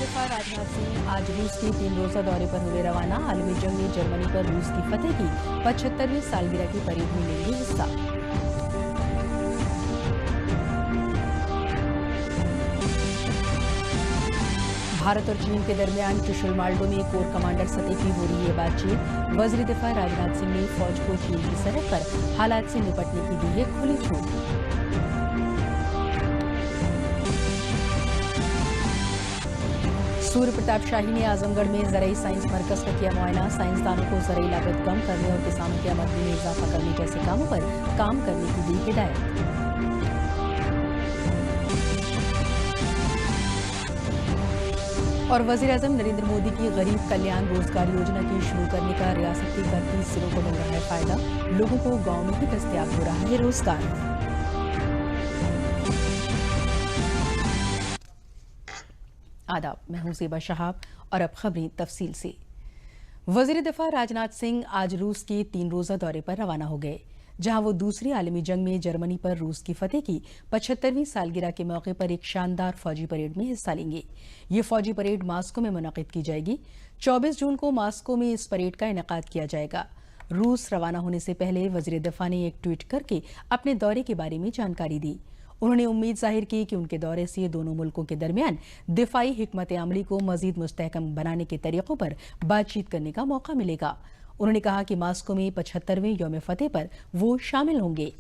दफा राजनाथ सिंह आज रूस के 3 रोजा दौरे पर हुए रवाना। आलमी जंग में जर्मनी पर रूस की फतेह की 75वीं सालगिरह की परेड में लेंगे हिस्सा। भारत और चीन के दरमियान चुशुल-माल्डो में कोर कमांडर सतह की हो रही है बातचीत। वज़ीर दिफा राजनाथ सिंह ने फौज को चीन की सरहद पर हालात से निपटने की दी है खुली छूट। सूर्य प्रताप शाही ने आजमगढ़ में ज़राई साइंस मरकज का किया मुआयना। साइंसदानों को ज़राई लागत कम करने और किसानों की आमदनी में इजाफा करने जैसे कामों पर काम करने की दी हिदायत। और वज़ीर-ए-आज़म नरेंद्र मोदी की गरीब कल्याण रोजगार योजना की शुरू करने का रियासत के 31 जिलों को मिल रहा है फायदा। लोगों को गांव में ही दस्तयाब हो रहा है रोजगार। आदाब, मैं हूं ज़ेबा शहाब और अब खबरें तफसील से। वज़ीर दिफा राजनाथ सिंह आज रूस के 3 रोजा दौरे पर रवाना हो गए, जहां वो दूसरी आलमी जंग में जर्मनी पर रूस की फतेह की 75वीं सालगिरह के मौके पर एक शानदार फौजी परेड में हिस्सा लेंगे। ये फौजी परेड मास्को में मुनक़िद की जाएगी। 24 जून को मास्को में इस परेड का इनेकाद किया जाएगा। रूस रवाना होने से पहले वज़ीर दिफा ने एक ट्वीट करके अपने दौरे के बारे में जानकारी दी। उन्होंने उम्मीद जाहिर की कि उनके दौरे से दोनों मुल्कों के दरमियान दिफाई हिकमत अमली को मजीद मुस्तहकम बनाने के तरीकों पर बातचीत करने का मौका मिलेगा। उन्होंने कहा कि मास्को में 75वें यौम फतेह पर वो शामिल होंगे।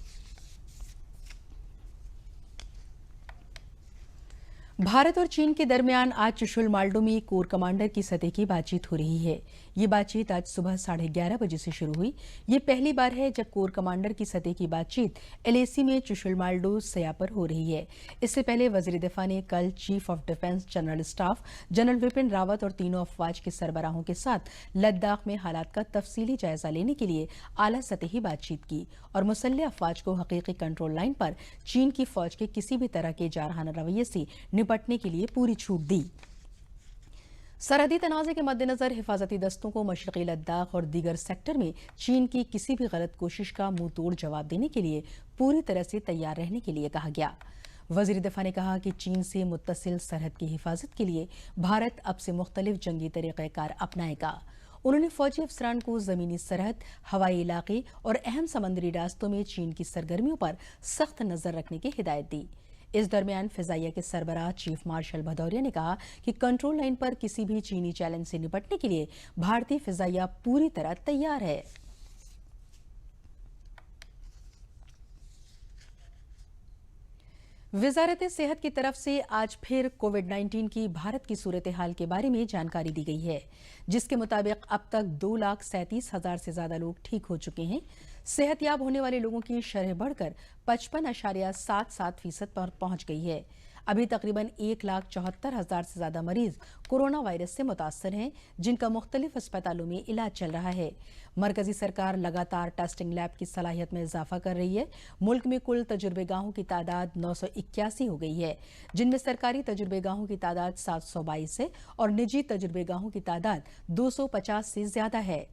भारत और चीन के दरमियान आज चुशुल-माल्डो में कोर कमांडर की सतह की बातचीत हो रही है। ये बातचीत आज सुबह 11:30 बजे से शुरू हुई। ये पहली बार है जब कोर कमांडर की सतह की बातचीत एलएसी में चुशुल-माल्डो सया पर हो रही है। इससे पहले वज़ीर दिफा ने कल chief of defence general staff general Vipin Rawat और तीनों अफवाज के सरबराहों के साथ लद्दाख में हालात का तफसीली जायजा लेने के लिए आला सतही बातचीत की और मुसल्लह अफवाज को हकीकी कंट्रोल लाइन पर चीन की फौज के किसी भी तरह के जारहाना रवैये से निपटने के लिए पूरी छूट दी। सरहदी तनाज़े के मद्देनजर हिफाजती दस्तों को मशरक़ी लद्दाख और दीगर सेक्टर में चीन की किसी भी गलत कोशिश का मुंह तोड़ जवाब देने के लिए पूरी तरह से तैयार रहने के लिए कहा गया। वज़ीर दिफा ने कहा कि चीन से मुत्तसिल सरहद की हिफाजत के लिए भारत अब से मुख्तलिफ जंगी तरीक़ेकार अपनाएगा। उन्होंने फौजी अफसरान को ज़मीनी सरहद, हवाई इलाके और अहम समंदरी रास्तों में चीन की सरगर्मियों पर सख्त नज़र रखने की हिदायत दी। इस दरमियान फिजाइया के सरबराह चीफ मार्शल भदौरिया ने कहा कि कंट्रोल लाइन पर किसी भी चीनी चैलेंज से निपटने के लिए भारतीय फिजाइया पूरी तरह तैयार है। वजारत सेहत की तरफ से आज फिर कोविड-19 की भारत की सूरत हाल के बारे में जानकारी दी गई है, जिसके मुताबिक अब तक 2,37,000 से ज्यादा लोग ठीक हो चुके हैं। सेहतयाब होने वाले लोगों की शरह बढ़कर 55.77% पर पहुंच गई है। अभी तकरीबन 1,74,000 से ज्यादा मरीज कोरोना वायरस से मुतासर हैं, जिनका मुख्तलिफ अस्पतालों में इलाज चल रहा है। मरकजी सरकार लगातार टेस्टिंग लैब की सलाहियत में इजाफा कर रही है। मुल्क में कुल तजुर्बेगाहों की तादाद 981 हो गई है, जिनमें सरकारी तजुर्बेगाहों की तादाद 722 है और निजी तजुर्बेगाहों की तादाद 250 से ज्यादा है।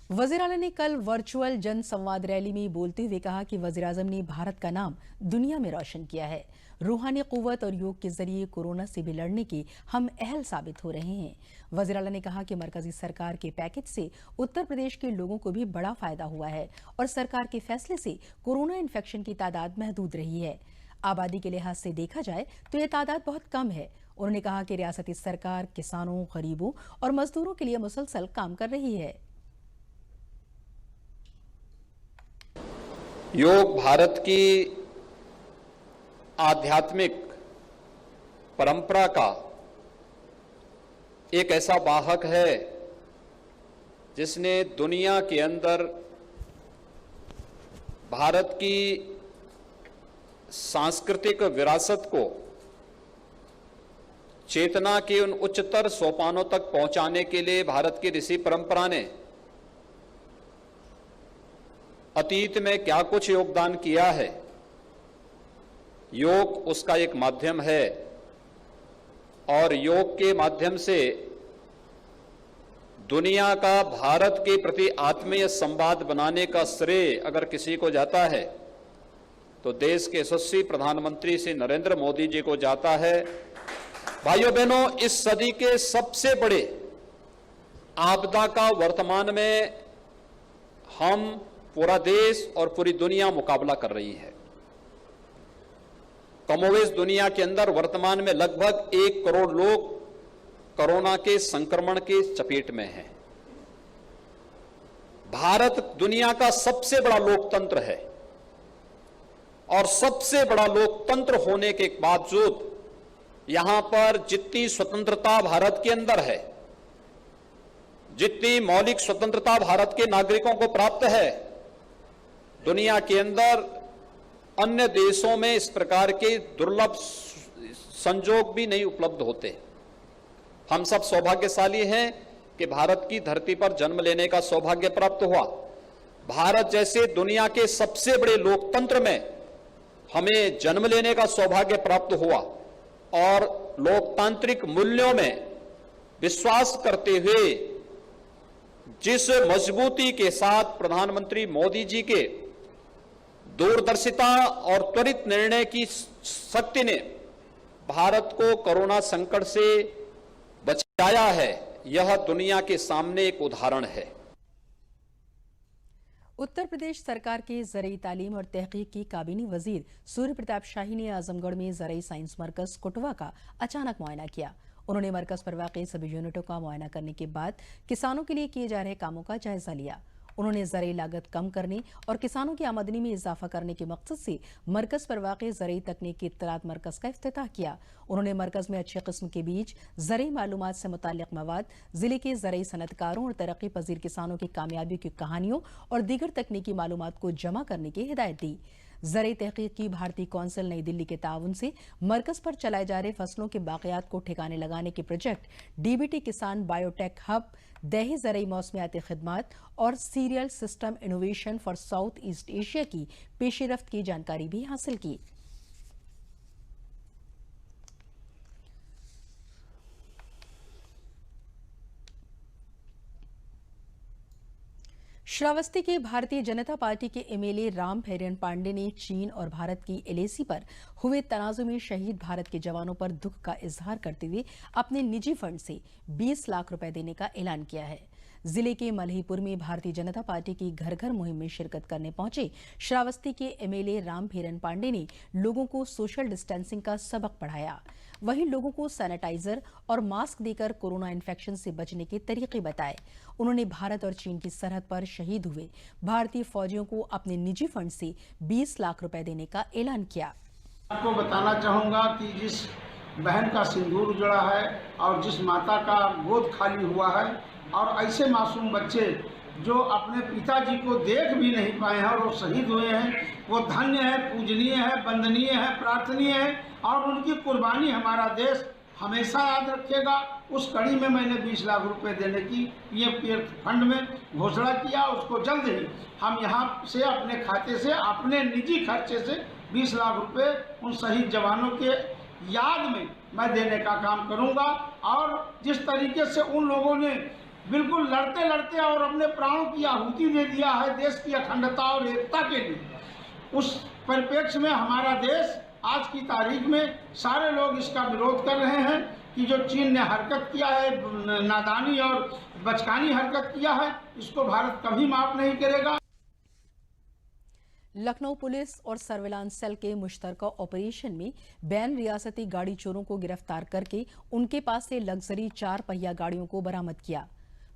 वज़ीर आला ने कल वर्चुअल जन संवाद रैली में बोलते हुए कहा कि वज़ीर आज़म ने भारत का नाम दुनिया में रोशन किया है। रूहानी क़ुव्वत और योग के जरिए कोरोना से भी लड़ने के हम अहल साबित हो रहे हैं। वज़ीर आला ने कहा कि मरकजी सरकार के पैकेज से उत्तर प्रदेश के लोगों को भी बड़ा फायदा हुआ है और सरकार के फैसले से कोरोना इन्फेक्शन की तादाद महदूद रही है। आबादी के लिहाज से देखा जाए तो ये तादाद बहुत कम है। उन्होंने कहा कि रियासती सरकार किसानों, गरीबों और मजदूरों के लिए मुसलसल काम कर रही है। योग भारत की आध्यात्मिक परंपरा का एक ऐसा वाहक है जिसने दुनिया के अंदर भारत की सांस्कृतिक विरासत को चेतना के उन उच्चतर सोपानों तक पहुंचाने के लिए भारत की ऋषि परंपरा ने अतीत में क्या कुछ योगदान किया है। योग उसका एक माध्यम है और योग के माध्यम से दुनिया का भारत के प्रति आत्मीय संवाद बनाने का श्रेय अगर किसी को जाता है तो देश के यशस्वी प्रधानमंत्री श्री नरेंद्र मोदी जी को जाता है। भाइयों बहनों, इस सदी के सबसे बड़े आपदा का वर्तमान में हम पूरा देश और पूरी दुनिया मुकाबला कर रही है। कमोवेश दुनिया के अंदर वर्तमान में लगभग 1 करोड़ लोग कोरोना के संक्रमण के चपेट में हैं। भारत दुनिया का सबसे बड़ा लोकतंत्र है और सबसे बड़ा लोकतंत्र होने के बावजूद यहां पर जितनी स्वतंत्रता भारत के अंदर है, जितनी मौलिक स्वतंत्रता भारत के नागरिकों को प्राप्त है, दुनिया के अंदर अन्य देशों में इस प्रकार के दुर्लभ संजोग भी नहीं उपलब्ध होते। हम सब सौभाग्यशाली हैं कि भारत की धरती पर जन्म लेने का सौभाग्य प्राप्त हुआ। भारत जैसे दुनिया के सबसे बड़े लोकतंत्र में हमें जन्म लेने का सौभाग्य प्राप्त हुआ और लोकतांत्रिक मूल्यों में विश्वास करते हुए जिस मजबूती के साथ प्रधानमंत्री मोदी जी के दूरदर्शिता और त्वरित निर्णय की शक्ति ने भारत को कोरोना संकट से बचाया है, यह दुनिया के सामने एक उदाहरण है। उत्तर प्रदेश सरकार के ज़रई तालीम और तहकीक की काबीनी वजीर सूर्य प्रताप शाही ने आजमगढ़ में ज़रई साइंस मरकज कुटवा का अचानक मुआयना किया। उन्होंने मरकज पर वाक़ई सभी यूनिटों का मुआयना करने के बाद किसानों के लिए किए जा रहे कामों का जायजा लिया। उन्होंने ज़रई लागत कम करने और किसानों की आमदनी में इजाफा करने के मकसद से मरकज पर वाक़ई ज़रई तकनीकी इत्तलात मरकज का इफ्तिताह किया। उन्होंने मरकज में अच्छे किस्म के बीज, ज़रई मालूमात से मुताल्लिक़ मवाद, जिले के ज़रई सनतकारों और तरक्की पजीर किसानों की कामयाबी की कहानियों और दीगर तकनीकी मालूमात को जमा करने की हिदायत दी। ज़रई तहकीक की भारतीय कौंसिल नई दिल्ली के ताउन से मरकज पर चलाए जा रहे फसलों के बाक़ियात को ठिकाने लगाने के प्रोजेक्ट डीबीटी किसान बायोटेक हब, दही ज़रई मौसमियाती खिदमात और serial system innovation for south east Asia की पेशरफ्त की जानकारी भी हासिल की। श्रावस्ती के भारतीय जनता पार्टी के एमएलए राम फेरियन पांडे ने चीन और भारत की एलएसी पर हुए तनाज़ुं में शहीद भारत के जवानों पर दुख का इजहार करते हुए अपने निजी फंड से 20 लाख रुपए देने का ऐलान किया है। जिले के मलहीपुर में भारतीय जनता पार्टी की घर घर मुहिम में शिरकत करने पहुंचे श्रावस्ती के एमएलए राम फेरियन पांडे ने लोगों को सोशल डिस्टेंसिंग का सबक पढ़ाया। वहीं लोगों को सैनिटाइजर और मास्क देकर कोरोना इन्फेक्शन से बचने के तरीके बताए। उन्होंने भारत और चीन की सरहद पर शहीद हुए भारतीय फौजियों को अपने निजी फंड से 20 लाख रुपए देने का ऐलान किया। आपको बताना चाहूँगा कि जिस बहन का सिंदूर उजड़ा है और जिस माता का गोद खाली हुआ है और ऐसे मासूम बच्चे जो अपने पिताजी को देख भी नहीं पाए हैं और वो शहीद हुए हैं, वो धन्य है, पूजनीय है, वंदनीय है, प्रार्थनीय है और उनकी कुर्बानी हमारा देश हमेशा याद रखेगा। उस कड़ी में मैंने 20 लाख रुपए देने की पीएम फंड में घोषणा किया। उसको जल्द ही हम यहाँ से अपने खाते से अपने निजी खर्चे से 20 लाख रुपए उन शहीद जवानों के याद में मैं देने का काम करूँगा। और जिस तरीके से उन लोगों ने बिल्कुल लड़ते लड़ते और अपने प्राणों की आहुति दे दिया है देश की अखंडता और एकता के लिए, उस परिप्रेक्ष्य में हमारा देश आज की तारीख में सारे लोग इसका विरोध कर रहे हैं कि जो चीन ने हरकत किया है, नादानी और बचकानी हरकत किया है, इसको भारत कभी माफ नहीं करेगा। लखनऊ पुलिस और सर्विलांस सेल के मुश्तरका ऑपरेशन में बैन रियासती गाड़ी चोरों को गिरफ्तार करके उनके पास से लग्जरी 4 पहिया गाड़ियों को बरामद किया।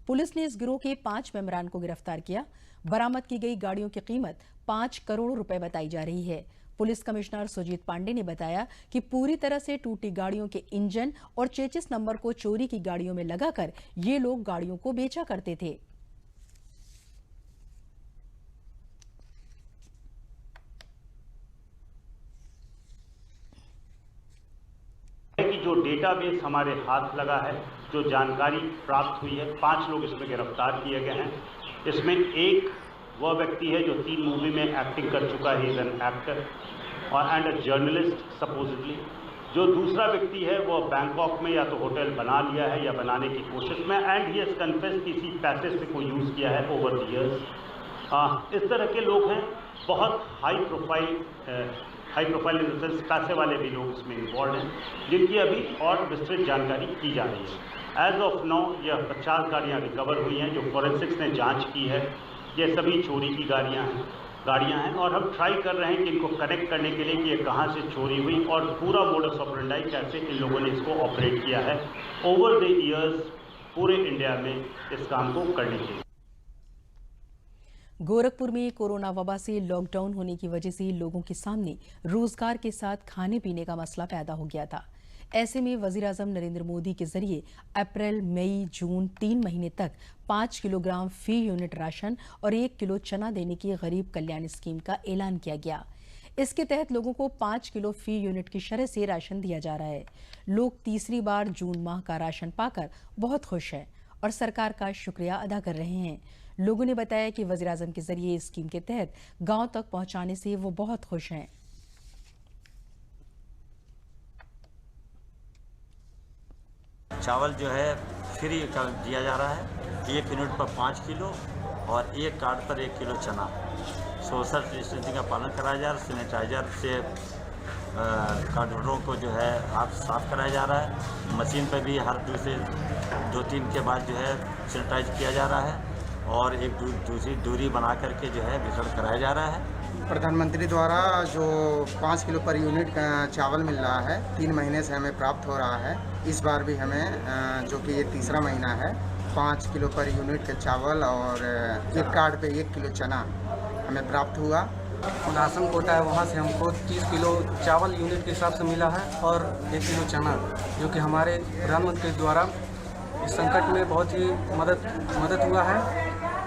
पुलिस ने इस गिरोह के 5 मेंबरान को गिरफ्तार किया। बरामद की गई गाड़ियों की कीमत 5 करोड़ रुपए बताई जा रही है। पुलिस कमिश्नर सुजीत पांडे ने बताया कि पूरी तरह से टूटी गाड़ियों के इंजन और चेचिस नंबर को चोरी की गाड़ियों में लगाकर ये लोग गाड़ियों को बेचा करते थे। जो डेटाबेस हमारे हाथ लगा है, जो जानकारी प्राप्त हुई है, 5 लोग इसमें गिरफ्तार किए गए हैं। इसमें एक वह व्यक्ति है जो 3 मूवी में एक्टिंग कर चुका है, इज एन एक्टर और एंड अ जर्नलिस्ट सपोजिटली। जो दूसरा व्यक्ति है वो बैंकॉक में या तो होटल बना लिया है या बनाने की कोशिश में, एंड ही हैज कन्फेस्ड किसी पैसे से कोई यूज़ किया है ओवर द ईयर्स। इस तरह के लोग हैं बहुत high profile in the sense पैसे वाले भी लोग इसमें इन्वॉल्व हैं, जिनकी अभी और विस्तृत जानकारी की जा रही है। एज ऑफ नाउ यह 50 गाड़ियाँ रिकवर हुई हैं जो फॉरेंसिक्स ने जांच की है। ये सभी चोरी की गाड़ियाँ हैं और हम ट्राई कर रहे हैं कि इनको कनेक्ट करने के लिए कि ये कहाँ से चोरी हुई और पूरा मोडस ऑपरेंडाई कैसे इन लोगों ने इसको ऑपरेट किया है ओवर द ईयर्स पूरे इंडिया में इस काम को करने के लिए। गोरखपुर में कोरोना वबा से लॉकडाउन होने की वजह से लोगों के सामने रोजगार के साथ खाने पीने का मसला पैदा हो गया था। ऐसे में वजीर-ए-आज़म नरेंद्र मोदी के जरिए अप्रैल, मई, जून 3 महीने तक 5 किलोग्राम फी यूनिट राशन और 1 किलो चना देने की गरीब कल्याण स्कीम का ऐलान किया गया। इसके तहत लोगों को 5 किलो फी यूनिट की शरह से राशन दिया जा रहा है। लोग तीसरी बार जून माह का राशन पाकर बहुत खुश हैं और सरकार का शुक्रिया अदा कर रहे हैं। लोगों ने बताया कि वज़ीर-ए-आज़म के जरिए इस स्कीम के तहत गांव तक पहुंचाने से वो बहुत खुश हैं। चावल जो है फ्री दिया जा रहा है, 1 यूनिट पर 5 किलो और 1 कार्ड पर 1 किलो चना। सोशल डिस्टेंसिंग का पालन कराया जा रहा है। सैनिटाइजर से कार्डों को जो है हाथ साफ कराया जा रहा है। मशीन पर भी हर दूसरे 2-3 के बाद जो है सैनिटाइज किया जा रहा है और एक दूसरी दूरी बना करके जो है वितरण कराया जा रहा है। प्रधानमंत्री द्वारा जो 5 किलो पर यूनिट का चावल मिल रहा है 3 महीने से हमें प्राप्त हो रहा है। इस बार भी हमें जो कि ये तीसरा महीना है 5 किलो पर यूनिट के चावल और 1 कार्ड पे 1 किलो चना हमें प्राप्त हुआ। राशन कोटा है वहाँ से हमको 30 किलो चावल यूनिट के हिसाब से मिला है और 1 किलो चना, जो कि हमारे प्रधानमंत्री द्वारा इस संकट में बहुत ही मदद हुआ है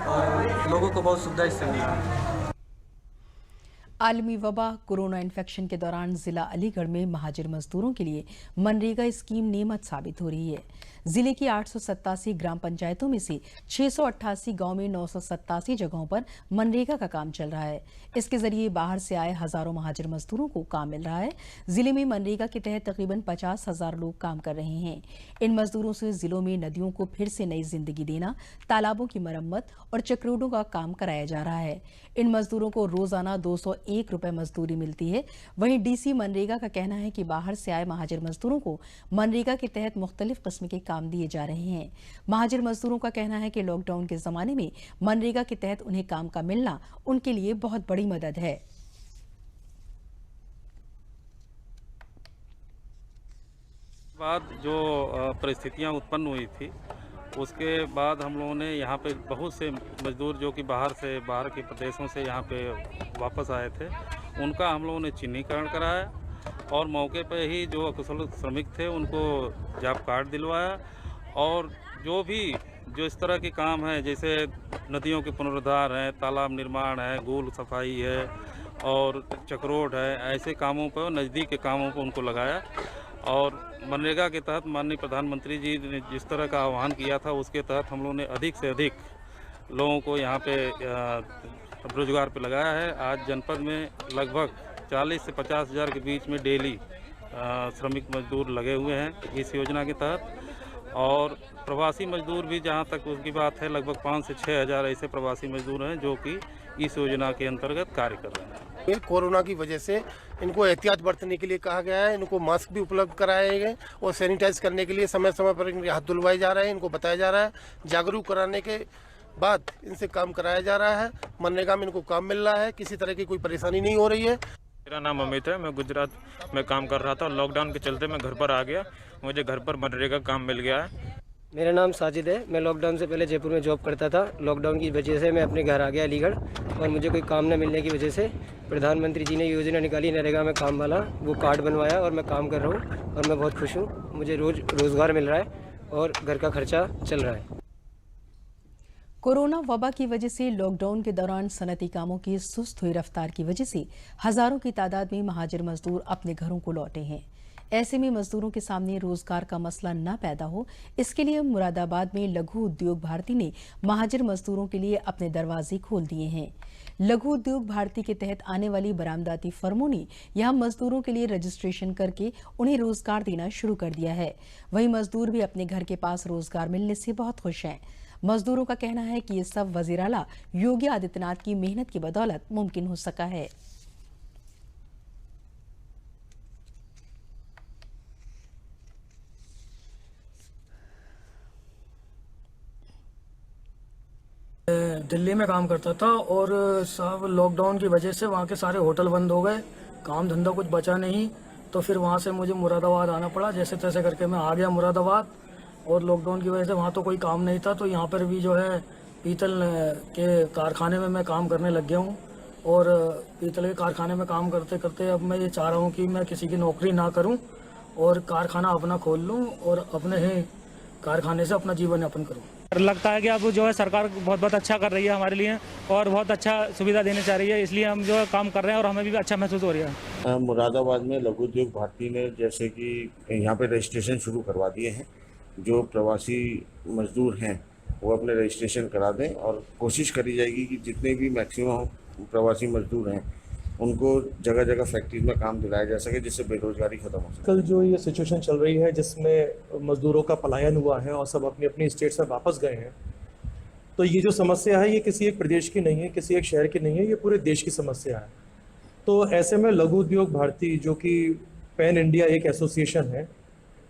और लोगों को बहुत सुविधा इससे मिला है। आलमी वबा कोरोना इन्फेक्शन के दौरान जिला अलीगढ़ में महाजर मजदूरों के लिए मनरेगा स्कीम नेमत साबित हो रही है। जिले की 887 ग्राम पंचायतों में से 688 गांव में 987 जगहों पर मनरेगा का काम चल रहा है। इसके जरिए बाहर से आए हजारों महाजर मजदूरों को काम मिल रहा है। जिले में मनरेगा के तहत तकरीबन 50,000 लोग काम कर रहे हैं। इन मजदूरों से जिलों में नदियों को फिर से नई जिंदगी देना, तालाबों की मरम्मत और चक्रोडों का काम कराया जा रहा है। इन मजदूरों को रोजाना 201 रुपए मजदूरी मिलती है। वहीं डीसी मनरेगा का कहना है कि बाहर से आए महाजर मजदूरों को मनरेगा के तहत मुख्तलिफ किस्म के काम दिए जा रहे हैं। महाजर मजदूरों का कहना है कि लॉकडाउन के जमाने में मनरेगा के तहत उन्हें काम का मिलना उनके लिए बहुत बड़ी मदद है। बाद जो परिस्थितियां उत्पन्न हुई थी उसके बाद हम लोगों ने यहाँ पे बहुत से मजदूर जो कि बाहर के प्रदेशों से यहाँ पे वापस आए थे, उनका हम लोगों ने चिन्हीकरण कराया और मौके पे ही जो अकुशल श्रमिक थे उनको जॉब कार्ड दिलवाया। और जो इस तरह के काम है, जैसे नदियों के पुनरुद्धार है, तालाब निर्माण है, गूल सफाई है और चक्रोड है, ऐसे कामों पर नज़दीक के कामों पर उनको लगाया। और मनरेगा के तहत माननीय प्रधानमंत्री जी ने जिस तरह का आह्वान किया था उसके तहत हम लोगों ने अधिक से अधिक लोगों को यहाँ पे रोजगार पे लगाया है। आज जनपद में लगभग 40 से 50 हज़ार के बीच में डेली श्रमिक मजदूर लगे हुए हैं इस योजना के तहत। और प्रवासी मजदूर भी जहाँ तक उसकी बात है लगभग 5 से 6 हज़ार ऐसे प्रवासी मजदूर हैं जो कि इस योजना के अंतर्गत कार्य कर रहे हैं। कोरोना की वजह से इनको एहतियात बरतने के लिए कहा गया है। इनको मास्क भी उपलब्ध कराए गए और सैनिटाइज करने के लिए समय समय पर इनके हाथ धुलवाए जा रहे हैं। इनको बताया जा रहा है, जागरूक कराने के बाद इनसे काम कराया जा रहा है। मनरेगा में इनको काम मिल रहा है, किसी तरह की कोई परेशानी नहीं हो रही है। मेरा नाम अमित है, मैं गुजरात में काम कर रहा था। लॉकडाउन के चलते मैं घर पर आ गया, मुझे घर पर मनरेगा काम मिल गया है। मेरा नाम साजिद है, मैं लॉकडाउन से पहले जयपुर में जॉब करता था। लॉकडाउन की वजह से मैं अपने घर आ गया अलीगढ़ और मुझे कोई काम न मिलने की वजह से प्रधानमंत्री जी ने योजना निकाली नरेगा में काम वाला, वो कार्ड बनवाया और मैं काम कर रहा हूँ और मैं बहुत खुश हूँ। मुझे रोज़गार मिल रहा है और घर का खर्चा चल रहा है। कोरोना वबा की वजह से लॉकडाउन के दौरान सनती कामों की सुस्त हुई रफ्तार की वजह से हजारों की तादाद में महाजर मजदूर अपने घरों को लौटे हैं। ऐसे में मजदूरों के सामने रोजगार का मसला न पैदा हो, इसके लिए मुरादाबाद में लघु उद्योग भारती ने महाजर मजदूरों के लिए अपने दरवाजे खोल दिए हैं। लघु उद्योग भारती के तहत आने वाली बरामदाती फर्मों ने यहां मजदूरों के लिए रजिस्ट्रेशन करके उन्हें रोजगार देना शुरू कर दिया है। वहीं मजदूर भी अपने घर के पास रोजगार मिलने से बहुत खुश हैं। मजदूरों का कहना है कि ये सब वजीर आला योगी आदित्यनाथ की मेहनत की बदौलत मुमकिन हो सका है। दिल्ली में काम करता था और साहब लॉकडाउन की वजह से वहाँ के सारे होटल बंद हो गए, काम धंधा कुछ बचा नहीं, तो फिर वहाँ से मुझे मुरादाबाद आना पड़ा। जैसे तैसे करके मैं आ गया मुरादाबाद, और लॉकडाउन की वजह से वहाँ तो कोई काम नहीं था, तो यहाँ पर भी जो है पीतल के कारखाने में मैं काम करने लग गया हूँ। और पीतल के कारखाने में काम करते करते अब मैं ये चाह रहा हूँ कि मैं किसी की नौकरी ना करूँ और कारखाना अपना खोल लूँ और अपने ही कारखाने से अपना जीवन यापन करूँ। लगता है कि अब जो है सरकार बहुत अच्छा कर रही है हमारे लिए और बहुत अच्छा सुविधा देने चाह रही है, इसलिए हम जो है काम कर रहे हैं और हमें भी अच्छा महसूस हो रहा है। मुरादाबाद में लघु उद्योग भारती ने जैसे कि यहाँ पे रजिस्ट्रेशन शुरू करवा दिए हैं। जो प्रवासी मजदूर हैं वो अपने रजिस्ट्रेशन करा दें और कोशिश करी जाएगी कि जितने भी मैक्सिमम प्रवासी मजदूर हैं उनको जगह जगह फैक्ट्रीज में काम दिलाया जा सके, जिससे बेरोजगारी खत्म हो सके। कल जो ये सिचुएशन चल रही है जिसमें मजदूरों का पलायन हुआ है और सब अपनी अपनी स्टेट से वापस गए हैं, तो ये जो समस्या है ये किसी एक प्रदेश की नहीं है, किसी एक शहर की नहीं है, ये पूरे देश की समस्या है। तो ऐसे में लघु उद्योग भारती जो कि पैन इंडिया एक एसोसिएशन है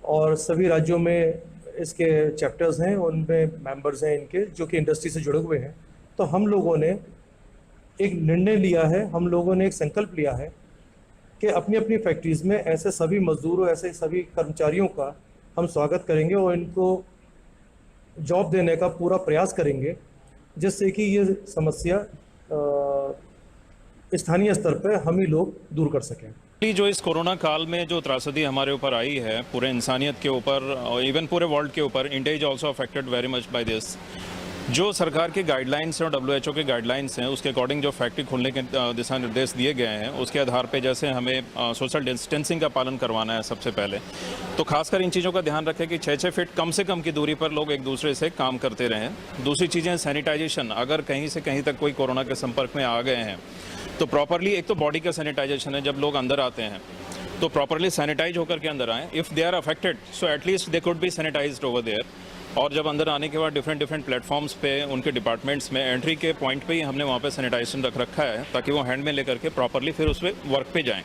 और सभी राज्यों में इसके चैप्टर्स हैं, उनमें मेंबर्स हैं इनके जो कि इंडस्ट्री से जुड़े हुए हैं, तो हम लोगों ने एक निर्णय लिया है, हम लोगों ने एक संकल्प लिया है कि अपनी अपनी फैक्ट्रीज में ऐसे सभी मजदूरों, ऐसे सभी कर्मचारियों का हम स्वागत करेंगे और इनको जॉब देने का पूरा प्रयास करेंगे, जिससे कि ये समस्या स्थानीय स्तर पर हम ही लोग दूर कर सकें। जो इस कोरोना काल में जो त्रासदी हमारे ऊपर आई है, पूरे इंसानियत के ऊपर और इवन पूरे वर्ल्ड के ऊपर, India is also affected very much by this. जो सरकार के गाइडलाइंस हैं और WHO के गाइडलाइंस हैं उसके अकॉर्डिंग जो फैक्ट्री खोलने के दिशा निर्देश दिए गए हैं उसके आधार पे जैसे हमें सोशल डिस्टेंसिंग का पालन करवाना है सबसे पहले, तो खासकर इन चीज़ों का ध्यान रखें कि 6-6 फीट कम से कम की दूरी पर लोग एक दूसरे से काम करते रहें। दूसरी चीज़ें सैनिटाइजेशन, अगर कहीं से कहीं तक कोई कोरोना के संपर्क में आ गए हैं तो प्रॉपरली, एक तो बॉडी का सैनिटाइजेशन है, जब लोग अंदर आते हैं तो प्रॉपरली सैनिटाइज होकर के अंदर आएँ। If they are affected so at least they could be sanitised over there. और जब अंदर आने के बाद डिफरेंट प्लेटफॉर्म्स पे उनके डिपार्टमेंट्स में एंट्री के पॉइंट पे ही हमने वहाँ पे सैनिटाइजेशन रख रखा है ताकि वो हैंड में लेकर के प्रॉपरली फिर उस पर वर्क पे जाएं।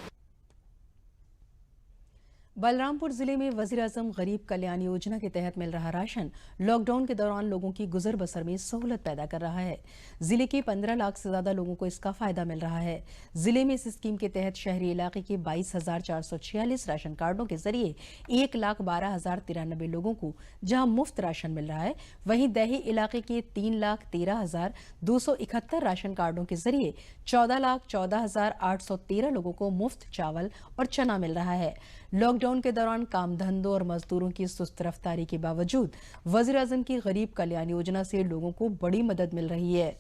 बलरामपुर जिले में वज़ीर-ए-आज़म गरीब कल्याण योजना के तहत मिल रहा राशन लॉकडाउन के दौरान लोगों की गुजर बसर में सहूलत पैदा कर रहा है। जिले के 15 लाख से ज्यादा लोगों को इसका फायदा मिल रहा है। जिले में इस स्कीम के तहत शहरी इलाके के 22,446 राशन कार्डों के जरिए 1,12,093 लोगों को जहां मुफ्त राशन मिल रहा है, वहीं दही इलाके के 3,13,271 राशन कार्डों के जरिए 14,14,813 लोगों को मुफ्त चावल और चना मिल रहा है। लॉकडाउन के दौरान काम धंधों और मजदूरों की सुस्त रफ्तारी के बावजूद वज़ीर-ए-आज़म की गरीब कल्याण योजना से लोगों को बड़ी मदद मिल रही है।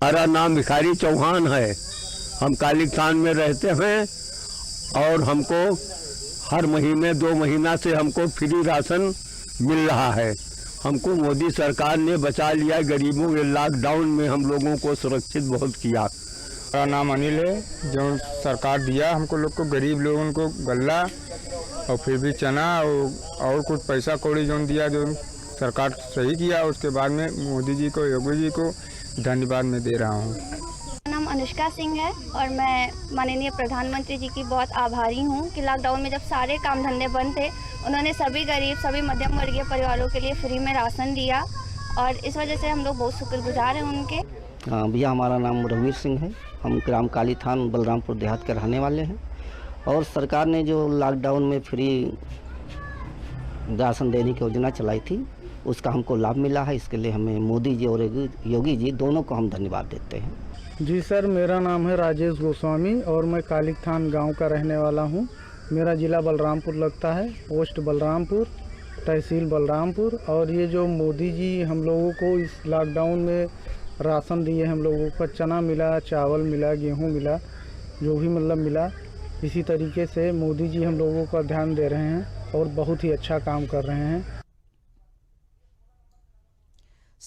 हमारा नाम भिखारी चौहान है, हम कालिकतान में रहते हैं और हमको हर महीने 2 महीना से हमको फ्री राशन मिल रहा है। हमको मोदी सरकार ने बचा लिया, गरीबों के लॉकडाउन में हम लोगों को सुरक्षित बहुत किया। मेरा नाम अनिल है। जो सरकार दिया हमको लोग को, गरीब लोगों को गल्ला और फिर भी चना और कुछ पैसा कौड़ी जो दिया, जो सरकार सही किया, उसके बाद में मोदी जी को, योगी जी को धन्यवाद मैं दे रहा हूँ। मेरा नाम अनुष्का सिंह है और मैं माननीय प्रधानमंत्री जी की बहुत आभारी हूँ कि लॉकडाउन में जब सारे काम धंधे बंद थे, उन्होंने सभी गरीब, सभी मध्यम वर्गीय परिवारों के लिए फ्री में राशन दिया और इस वजह से हम लोग बहुत शुक्रगुजार हैं उनके। भैया हमारा नाम रघुवीर सिंह है, हम ग्राम कालीथान बलरामपुर देहात के रहने वाले हैं और सरकार ने जो लॉकडाउन में फ्री राशन देने की योजना चलाई थी उसका हमको लाभ मिला है। इसके लिए हमें मोदी जी और योगी जी दोनों को हम धन्यवाद देते हैं। जी सर, मेरा नाम है राजेश गोस्वामी और मैं कालीथान गांव का रहने वाला हूं। मेरा ज़िला बलरामपुर लगता है, पोस्ट बलरामपुर, तहसील बलरामपुर। और ये जो मोदी जी हम लोगों को इस लॉकडाउन में राशन दिए, हम लोगों को चना मिला, चावल मिला, गेहूं मिला, जो भी मतलब मिला, इसी तरीके से मोदी जी हम लोगों का ध्यान दे रहे हैं और बहुत ही अच्छा काम कर रहे हैं।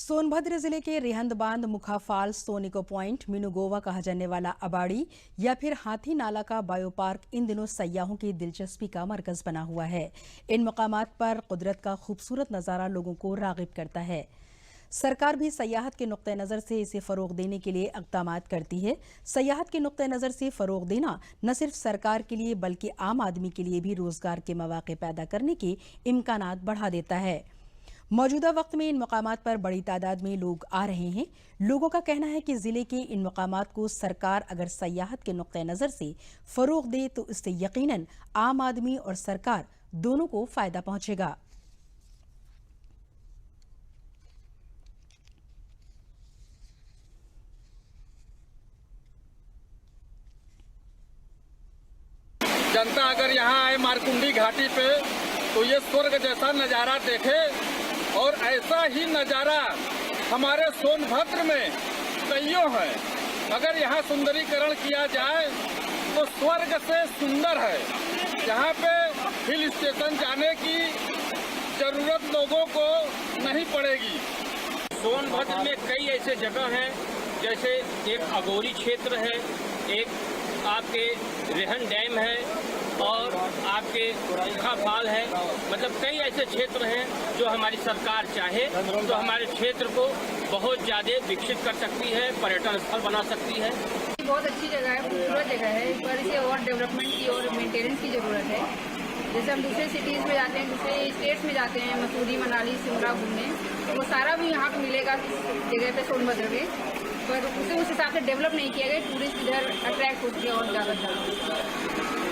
सोनभद्र जिले के रिहंद बांध, मुखा फॉल्स, सोनिको पॉइंट, मीनू गोवा कहा जाने वाला अबाड़ी या फिर हाथी नाला का बायो पार्क इन दिनों सयाहों की दिलचस्पी का मरकज बना हुआ है। इन मकामात पर कुदरत का खूबसूरत नज़ारा लोगों को रागिब करता है। सरकार भी सयाहत के नुक्ते नज़र से इसे फ़रोग देने के लिए इक़दामात करती है। सयाहत के नुक्ते नज़र से फ़रोग देना न सिर्फ सरकार के लिए बल्कि आम आदमी के लिए भी रोज़गार के मौक़े पैदा करने के इम्कानात बढ़ा देता है। मौजूदा वक्त में इन मकामात पर बड़ी तादाद में लोग आ रहे हैं। लोगों का कहना है कि जिले के इन मकामात को सरकार अगर सयाहत के नुक्ते नज़र से फ़रोग दे तो इससे यकीनन आम आदमी और सरकार दोनों को फ़ायदा पहुंचेगा। जनता अगर यहाँ आए मारकुंडी घाटी पे तो ये स्वर्ग जैसा नज़ारा देखे, और ऐसा ही नज़ारा हमारे सोनभद्र में कईयों है। अगर यहाँ सुंदरीकरण किया जाए तो स्वर्ग से सुंदर है। यहाँ पे हिल स्टेशन जाने की जरूरत लोगों को नहीं पड़ेगी। सोनभद्र में कई ऐसे जगह हैं, जैसे एक अगोरी क्षेत्र है, एक आपके रेहन डैम है और आपके मुखा फॉल है। मतलब कई ऐसे क्षेत्र हैं जो हमारी सरकार चाहे तो हमारे क्षेत्र को बहुत ज़्यादा विकसित कर सकती है, पर्यटन स्थल बना सकती है। बहुत अच्छी जगह है, खूबसूरत जगह है, पर इसे और डेवलपमेंट की और मेंटेनेंस की ज़रूरत है। जैसे हम दूसरे सिटीज़ में जाते हैं, दूसरे स्टेट्स में जाते हैं, मसूरी, मनाली, शिमला घूमने, तो वो सारा भी यहाँ पर मिलेगा इस जगह पे सोनभद्र के, पर उसे उस हिसाब से डेवलप नहीं किया गया। टूरिस्ट इधर अट्रैक्ट हो सके और ज़्यादा।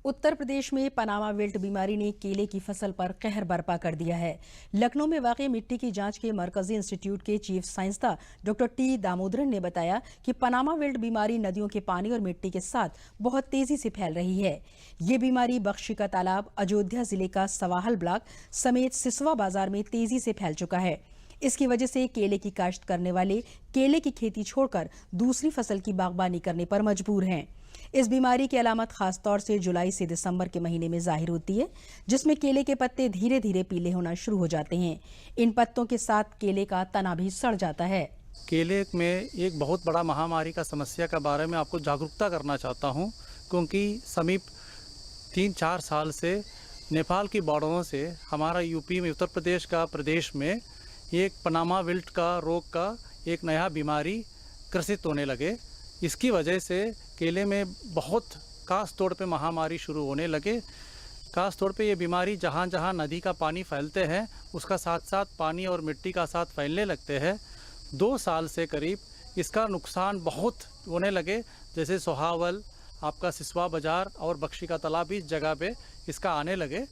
उत्तर प्रदेश में पनामा विल्ट बीमारी ने केले की फसल पर कहर बरपा कर दिया है। लखनऊ में वाक़ई मिट्टी की जांच के मरकजी इंस्टीट्यूट के चीफ साइंसदान डॉक्टर टी दामोदरन ने बताया कि पनामा विल्ट बीमारी नदियों के पानी और मिट्टी के साथ बहुत तेजी से फैल रही है। ये बीमारी बख्शी का तालाब, अयोध्या जिले का सवाहल ब्लॉक समेत सिसवा बाजार में तेजी से फैल चुका है। इसकी वजह से केले की काश्त करने वाले केले की खेती छोड़कर दूसरी फसल की बागबानी करने पर मजबूर हैं। इस बीमारी की अलामत खासतौर से जुलाई से दिसंबर के महीने में जाहिर होती है, जिसमें केले के पत्ते धीरे धीरे पीले होना शुरू हो जाते हैं। इन पत्तों के साथ केले का तना भी सड़ जाता है। केले में एक बहुत बड़ा महामारी का समस्या के बारे में आपको जागरूकता करना चाहता हूं, क्योंकि समीप 3-4 साल से नेपाल की बॉर्डरों से हमारा यूपी में, उत्तर प्रदेश का प्रदेश में एक पनामा विल्ट का रोग का एक नया बीमारी ग्रसित होने लगे। इसकी वजह से केले में बहुत खास तौर पे महामारी शुरू होने लगे। खास तौर पे ये बीमारी जहाँ जहाँ नदी का पानी फैलते हैं उसका साथ साथ पानी और मिट्टी का साथ फैलने लगते हैं। 2 साल से करीब इसका नुकसान बहुत होने लगे, जैसे सोहावल, आपका सिसवा बाज़ार और बख्शी का तालाब इस जगह पे इसका आने लगे।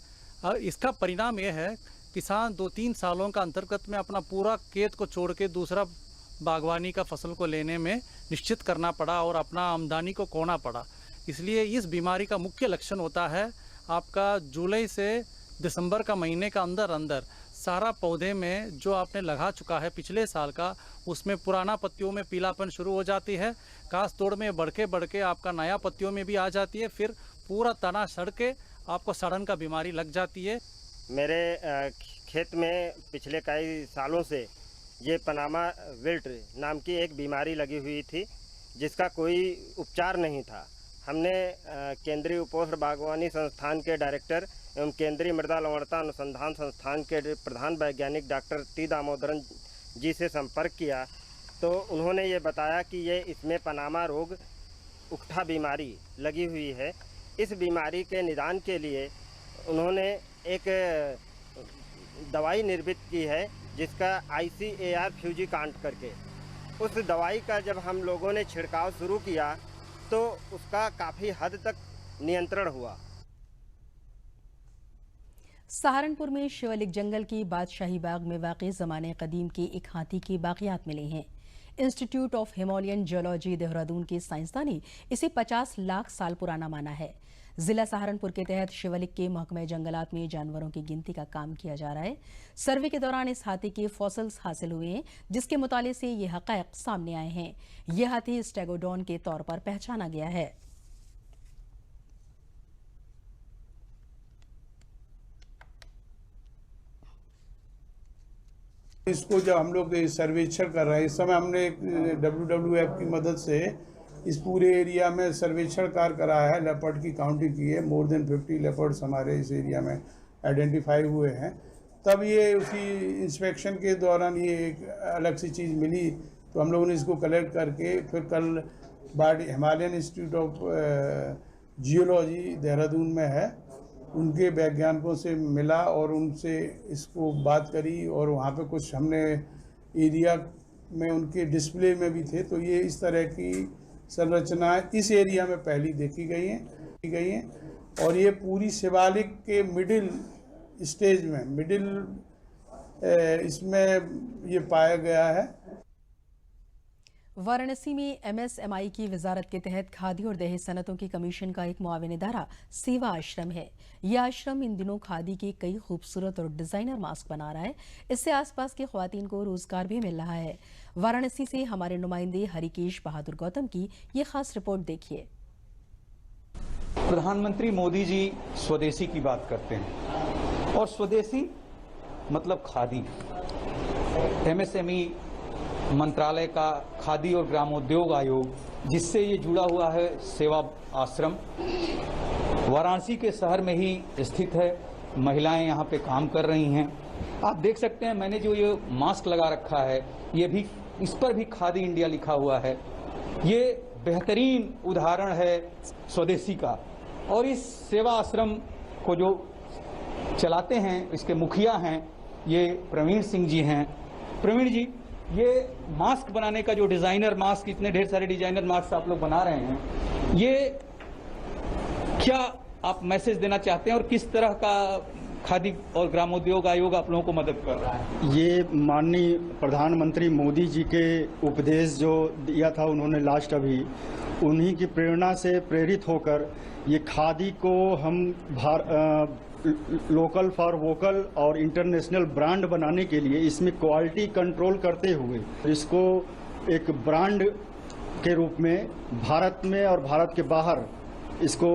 और इसका परिणाम ये है, किसान 2-3 सालों का अंतर्गत में अपना पूरा खेत को छोड़ के दूसरा बागवानी का फसल को लेने में निश्चित करना पड़ा और अपना आमदनी को खोना पड़ा। इसलिए इस बीमारी का मुख्य लक्षण होता है आपका जुलाई से दिसंबर का महीने का अंदर सारा पौधे में जो आपने लगा चुका है पिछले साल का, उसमें पुराना पत्तियों में पीलापन शुरू हो जाती है। खास तौर में बढ़ के आपका नया पत्तियों में भी आ जाती है, फिर पूरा तना सड़ के आपको सड़न का बीमारी लग जाती है। मेरे खेत में पिछले कई सालों से ये पनामा विल्ट नाम की एक बीमारी लगी हुई थी, जिसका कोई उपचार नहीं था। हमने केंद्रीय उपोष्ण बागवानी संस्थान के डायरेक्टर एवं केंद्रीय मृदा लवणता अनुसंधान संस्थान के प्रधान वैज्ञानिक डॉक्टर टी दामोदरन जी से संपर्क किया, तो उन्होंने ये बताया कि ये इसमें पनामा रोग उकठा बीमारी लगी हुई है। इस बीमारी के निदान के लिए उन्होंने एक दवाई निर्मित की है, जिसका ICAR फ्यूजिकांट करके, उस दवाई का जब हम लोगों ने छिड़काव शुरू किया तो उसका काफ़ी हद तक नियंत्रण हुआ। सहारनपुर में शिवलिक जंगल की बादशाही बाग में वाक़ई ज़माने कदीम के एक हाथी के बाक़ियात मिले हैं। Institute of Himalayan geology Dehradun के साइंसदान ने इसे 50 लाख साल पुराना माना है। जिला सहारनपुर के तहत शिवलिक के महकमे जंगलात में जानवरों की गिनती का काम किया जा रहा है। सर्वे के दौरान इस हाथी के फॉसिल्स हासिल हुए हैं, जिसके मुताले से ये हक़ाइक़ सामने आए हैं। यह हाथी स्टेगोडॉन के तौर पर पहचाना गया है। इसको जब हम लोग सर्वेक्षण कर रहे हैं, इस समय हमने WWF की मदद से इस पूरे एरिया में सर्वेक्षण कार्य कराया है, लेपर्ड की काउंटिंग की है। मोर देन 50 लेपर्ड्स हमारे इस एरिया में आइडेंटिफाई हुए हैं। तब ये उसी इंस्पेक्शन के दौरान ये एक अलग सी चीज़ मिली, तो हम लोगों ने इसको कलेक्ट करके फिर कल Himalayan institute of geology Dehradun में है, उनके वैज्ञानिकों से मिला और उनसे इसको बात करी, और वहाँ पे कुछ हमने एरिया में उनके डिस्प्ले में भी थे। तो ये इस तरह की संरचनाएं इस एरिया में पहली देखी गई हैं और ये पूरी शिवालिक के मिडिल स्टेज में इसमें ये पाया गया है। वाराणसी में MSMI की वजारत के तहत खादी और दहेज सनतों की कमीशन का एक मुआविन इदारा सेवा आश्रम है। यह आश्रम इन दिनों खादी के कई खूबसूरत और डिजाइनर मास्क बना रहा है। इससे आसपास की ख्वातीन को रोजगार भी मिल रहा है। वाराणसी से हमारे नुमाइंदे हरिकेश बहादुर गौतम की ये खास रिपोर्ट देखिए। प्रधानमंत्री मोदी जी स्वदेशी की बात करते हैं और स्वदेशी मतलब खादी। MSME मंत्रालय का खादी और ग्रामोद्योग आयोग, जिससे ये जुड़ा हुआ है सेवा आश्रम, वाराणसी के शहर में ही स्थित है। महिलाएं यहाँ पे काम कर रही हैं। आप देख सकते हैं मैंने जो ये मास्क लगा रखा है, ये भी, इस पर भी खादी इंडिया लिखा हुआ है। ये बेहतरीन उदाहरण है स्वदेशी का। और इस सेवा आश्रम को जो चलाते हैं, इसके मुखिया हैं, ये प्रवीण सिंह जी हैं। प्रवीण जी, ये मास्क बनाने का जो डिजाइनर मास्क, इतने ढेर सारे डिजाइनर मास्क आप लोग बना रहे हैं, ये क्या आप मैसेज देना चाहते हैं और किस तरह का खादी और ग्रामोद्योग आयोग आप लोगों को मदद कर रहा है? ये माननीय प्रधानमंत्री मोदी जी के उपदेश जो दिया था उन्होंने लास्ट अभी, उन्हीं की प्रेरणा से प्रेरित होकर ये खादी को हम लोकल फॉर वोकल और इंटरनेशनल ब्रांड बनाने के लिए इसमें क्वालिटी कंट्रोल करते हुए इसको एक ब्रांड के रूप में भारत में और भारत के बाहर इसको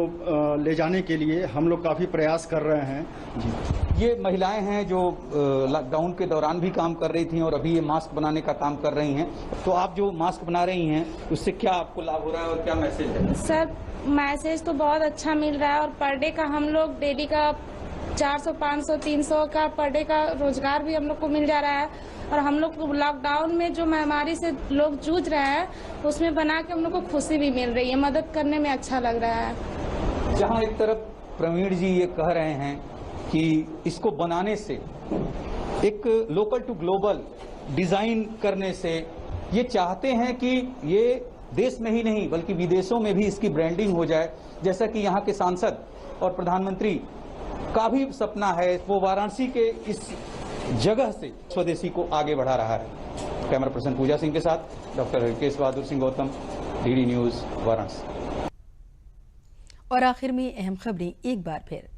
ले जाने के लिए हम लोग काफ़ी प्रयास कर रहे हैं जी। ये महिलाएं हैं जो लॉकडाउन के दौरान भी काम कर रही थी और अभी ये मास्क बनाने का काम कर रही हैं। तो आप जो मास्क बना रही हैं, उससे क्या आपको लाभ हो रहा है और क्या मैसेज है? सर, मैसेज तो बहुत अच्छा मिल रहा है और पर डे का हम लोग डेली का 400, 500, 300 का पर डे का रोजगार भी हम लोग को मिल जा रहा है। और हम लोग को लॉकडाउन में जो महामारी से लोग जूझ रहे हैं, उसमें बना के हम लोग को खुशी भी मिल रही है, मदद करने में अच्छा लग रहा है। जहाँ एक तरफ प्रवीण जी ये कह रहे हैं कि इसको बनाने से, एक लोकल टू ग्लोबल डिजाइन करने से, ये चाहते हैं कि ये देश में ही नहीं बल्कि विदेशों में भी इसकी ब्रांडिंग हो जाए, जैसा कि यहाँ के सांसद और प्रधानमंत्री का भी सपना है। वो वाराणसी के इस जगह से स्वदेशी को आगे बढ़ा रहा है। कैमरा पर्सन पूजा सिंह के साथ doctor Harikesh Bahadur Singh Gautam, DD news, Varanasi. और आखिर में अहम खबरें एक बार फिर।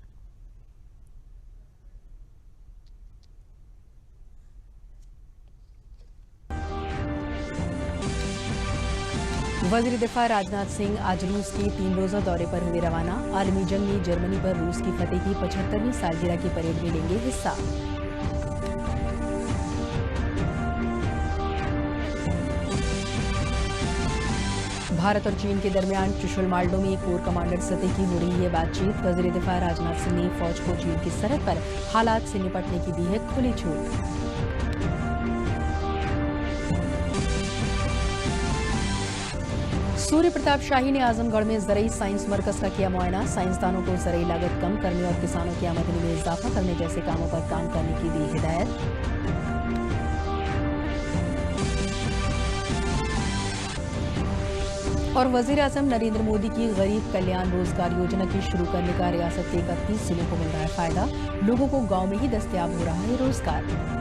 वज़ीर दिफा राजनाथ सिंह आज रूस के 3 रोज़ा दौरे पर हुए रवाना। आलमी जंग में जर्मनी पर रूस की फतेह की 75वीं सालगिरह की परेड में लेंगे हिस्सा। भारत और चीन के दरमियान चुशुल माल्डो में कोर कमांडर सतह की हो रही है बातचीत। वज़ीर दिफा राजनाथ सिंह ने फौज को चीन की सरहद पर हालात से निपटने की दी है खुली छूट। सूर्य प्रताप शाही ने आजमगढ़ में ज़रई साइंस मरकज का किया मुआयना। साइंसदानों को ज़रई लागत कम करने और किसानों की आमदनी में इजाफा करने जैसे कामों पर काम करने की दी हिदायत। और वज़ीर आज़म नरेंद्र मोदी की गरीब कल्याण रोजगार योजना की शुरू करने का रियासत के 31 जिलों को मिल रहा है फायदा। लोगों को गांव में ही दस्तयाब हो रहा है रोजगार।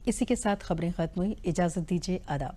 इसी के साथ खबरें खत्म हुई। इजाजत दीजिए, आदाब।